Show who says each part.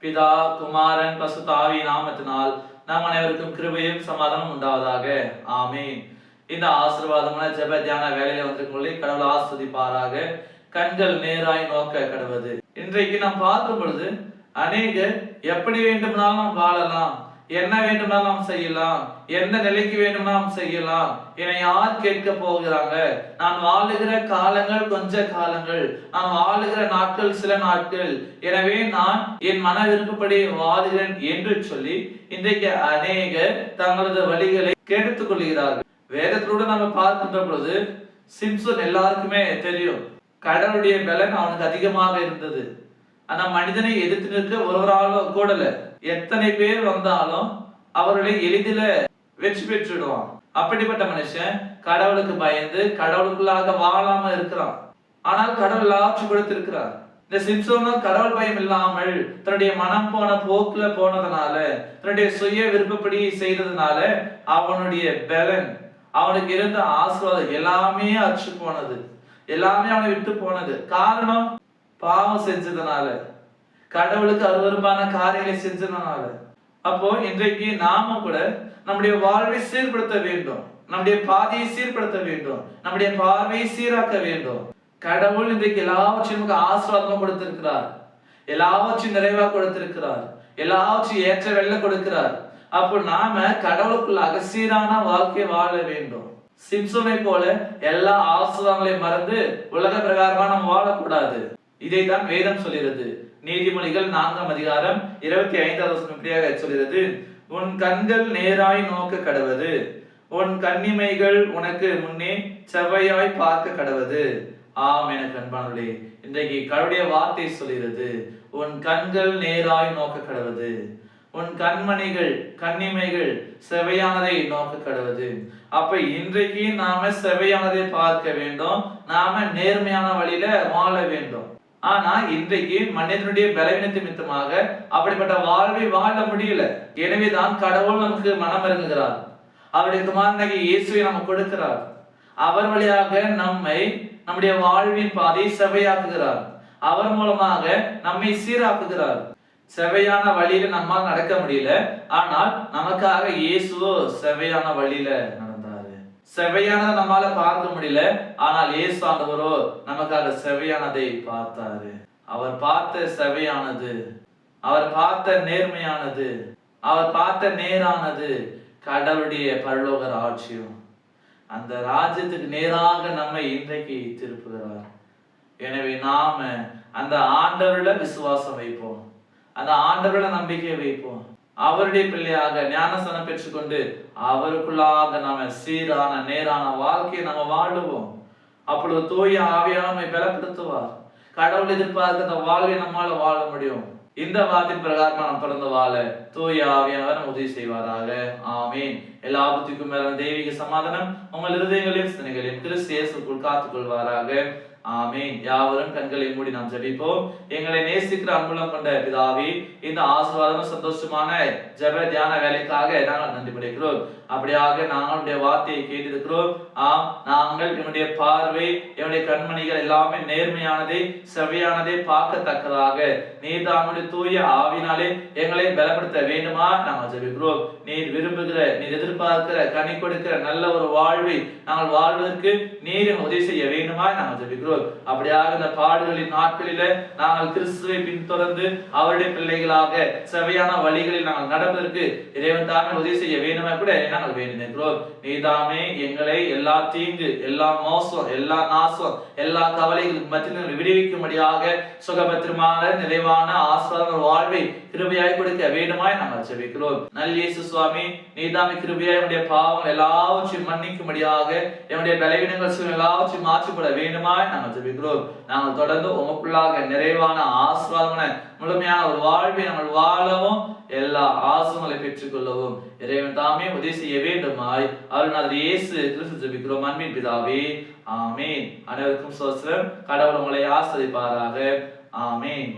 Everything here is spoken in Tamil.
Speaker 1: பிதா, குமாரன், பரிசுத்த ஆவி நாமத்தினால் நாம் அனைவருக்கும் கிருபையும் சமாதானம் உண்டாவதாக. ஆமீன். இந்த ஆசீர்வாதமான ஜெப தியான வேலையில வந்திருக்கும் கடவுள் ஆஸ்வதிப்பாராக. கண்கள் நேராய் நோக்க கடவுது. இன்றைக்கு நாம் பார்க்கும் பொழுது அநேகர் எப்படி வேண்டுமானாலும் நாம் வாழலாம், என்ன வேண்டுமானாலும் நாம் செய்யலாம், எந்த நிலைக்கு வேண்டுமானாலும் செய்யலாம் என யார் கேட்க போகிறாங்க? நான் வாழுகிற காலங்கள் கொஞ்ச காலங்கள், நான் வாழுகிற நாட்கள் சில நாட்கள், எனவே நான் என் மன விருப்பப்படி வாழுகிறேன் என்று சொல்லி இன்றைக்கு அநேகர் தங்களது வழிகளை கெடுத்துக் கொள்கிறார்கள். வேதத்தோடு நம்ம பார்க்கின்ற பொழுது சிம்சன் எல்லாருக்குமே தெரியும், கடவுளுடைய பலன் அவனுக்கு அதிகமாக இருந்தது. ஆனா மனிதனை எதிர்த்து நிற்க ஒருவராலும் கூடல. எத்தனை பேர் வந்தாலும் அவர்களை எளிதில வெற்றி பெற்றுடுவான். அப்படிப்பட்ட மனுஷன் கடவுளுக்கு பயந்து கடவுளுக்குள்ளாக வாழாம இருக்கிறான். ஆனால் கடவுள் ஆட்சி கொடுத்திருக்கிறார். இந்த சிம்சோனும் கடவுள் பயம் இல்லாமல் தன்னுடைய மனம் போன போக்குல போனதுனால, தன்னுடைய சுய விருப்பப்படி செய்ததுனால அவனுடைய பலன், அவனுக்கு இருந்த ஆசீர்வாதம் எல்லாமே அற்று போனது, எல்லாமே அவனை விட்டு போனது. காரணம் பாவம் செஞ்சதுனால, கடவுளுக்கு அருவருப்பான காரியங்களை செஞ்சதுனால. அப்போ இன்றைக்கு நாமும் கூட நம்முடைய வாழ்வை சீர்படுத்த வேண்டும், நம்முடைய பாதையை சீர்படுத்த வேண்டும், நம்முடைய பார்வையை சீராக்க வேண்டும். கடவுள் இன்றைக்கு எல்லாவற்றையும் நமக்கு ஆசீர்வாதமா கொடுத்திருக்கிறார், எல்லாவற்றையும் நிறைவா கொடுத்திருக்கிறார், எல்லாவற்றையும் ஏற்ற வெள்ள கொடுக்கிறார். அப்போ நாம கடவுளுக்குள்ளாக சீரான வாழ்க்கை வாழ வேண்டும். சிம்சோனை போல எல்லா ஆசீர்வாதங்களையும் மறந்து உலக பிரகாரமா நம்ம வாழக்கூடாது. இதைத்தான் வேதம் சொல்கிறது. நீதிமொழிகள் 4ஆம் அதிகாரம் 25வது வசனம் இப்படியாக சொல்கிறது, உன் கண்கள் நேராய் நோக்க கடவது, உன் கன்னிமைகள் உனக்கு முன்னே செவ்வையாய் பார்க்க கடவது. ஆம் எனக்கு அன்பானவர்களே, இன்றைக்கு கடவுளுடைய வார்த்தை சொல்கிறது, உன் கண்கள் நேராய் நோக்க கடவது, உன் கண்மணிகள் கன்னிமைகள் செவையானதை நோக்க கடவுது. அப்ப இன்றைக்கு நாம செவையானதை பார்க்க வேண்டும், நாம நேர்மையான வழியில வாழ வேண்டும். ஆனா இன்றைக்கு மனிதனுடைய பலவீனத்தை நிமித்தமாக அப்படிப்பட்ட வாழ்வை வாழ முடியல. எனவேதான் கடவுள் நமக்கு மனம் இறங்குகிறார், அவருடைய குமாரனாகிய இயேசுவை நமக்கு கொடுக்கிறார். அவர் வழியாக நம்மை நம்முடைய வாழ்வின் பாதை செவையாக்குகிறார், அவர் மூலமாக நம்மை சீராக்குகிறார். செவையான வழியில நம்மால் நடக்க முடியல, ஆனால் நமக்காக இயேசுவோ செவையான வழியில நடந்தாரு. செவையானதை நம்மால பார்க்க முடியல, ஆனால் இயேசு ஆண்டவரோ நமக்காக செவையானதை பார்த்தாரு. அவர் பார்த்த செவையானது, அவர் பார்த்த நேர்மையானது, அவர் பார்த்த நேரானது கடவுளுடைய பரலோக ராஜ்யம். அந்த ராஜ்யத்துக்கு நேராக நம்மை இன்றைக்கு திருப்புகிறார். எனவே நாம அந்த ஆண்டவரிட விசுவாசம் வைப்போம், அந்த ஆண்டவரிட நம்பிக்கை வைப்போம். அவருடைய பிள்ளையாக ஞானஸ்நானம் பெற்றுக்கொண்டு அவருக்குள்ளாக நாம சீரான நேரான வாழ்க்கையை நாம வாழுவோம். அப்பொழுது தூய ஆவியான நம்மை பலப்படுத்துவார். கடவுள் எதிர்பார்க்க அந்த வாழ்வை நம்மால வாழ முடியும். இந்த வார்த்தையின் பிரகாரம் நாம் தொடர்ந்து வாழ தூய ஆவியானவர் உதவி செய்வாராக. ஆமீன். எல்லா ஆபத்துக்கும் மேலான தெய்வீக சமாதானம் உங்கள் இருதயங்களையும் சிந்தனைகளையும் கிறிஸ்து இயேசுவுக்குள் காத்துக் கொள்வாராக. ஆமீன். யாவரும் கண்களை மூடி நாம் ஜெபிப்போம். எங்களை நேசிக்கிற அன்புள்ளம் கொண்ட பிதாவே, இந்த ஆசீர்வாதமும் சந்தோஷமான ஜெப தியான வேலைக்காக நாங்கள் நன்றி படைக்கிறோம். அப்படியாக நாங்களுடைய வார்த்தையை கேட்டிருக்கிறோம். நாங்கள் என்னுடைய பார்வை, என்னுடைய கண்மணிகள் எல்லாமே நேர்மையானதை செவ்வையானதை பார்க்கத்தக்கதாக நீர் தாங்களுடைய தூய ஆவினாலே எங்களை பலப்படுத்த வேண்டுமா நாங்கள் ஜெபிக்கிறோம். நீர் விரும்புகிற, நீர் எதிர்பார்க்கிற, கனி கொடுக்கிற நல்ல ஒரு வாழ்வை நாங்கள் வாழ்வதற்கு நீர் உதவி செய்ய வேண்டுமா நாங்கள் ஜெபிக்கிறோம். அப்படியாக இந்த பாடுகளின் நாட்களில நாங்கள் கிறிஸ்துவை பின்தொடர்ந்து அவருடைய பிள்ளைகளாக செவையான வழிகளில் நாங்கள் நடப்பதற்கு இறைவன் தாமே உதவி செய்ய வேண்டுமா கூட நாங்கள் வேண்டுகிறோம். நீதாமே எங்களை எல்லா தீங்கு, எல்லா மோசம், எல்லா நாசம், எல்லா கவலைகளுக்கு மத்தியில் விடுவிக்கும்படியாக சுகபத்திரமான நிறைவான ஆசீர்வாத வாழ்வை கிருபையாய் கொடுக்க வேண்டுமாய் நாங்கள் ஜெபிக்கிறோம். நல்ல இயேசு சுவாமி, நீதாமே கிருபையாய் என்னுடைய பாவங்கள் எல்லாவற்றையும் மன்னிக்கும்படியாக, என்னுடைய பலவீனங்கள் எல்லாவற்றையும் மாற்றிப்பட வேண்டுமாய் நாங்கள் ஜெபிக்கிறோம். நாங்கள் தொடர்ந்து உமக்குள்ளாக நிறைவான ஆசீர்வாதமான முழுமையான ஒரு வாழ்வை நாங்கள் வாழவும், எல்லா ஆசீர்வாதங்களை பெற்றுக் கொள்ளவும் இறைவன் தாமே உதவி செய்ய வேண்டுமாய் அருள்நாதர் இயேசு கிறிஸ்து ஜெபிக்கிறோம். அன்பின் பிதாவே, ஆமீன். அனைவருக்கும் ஸ்தோத்திரம். கடவுள் உங்களை ஆசீர்வதிப்பாராக. ஆமீன்.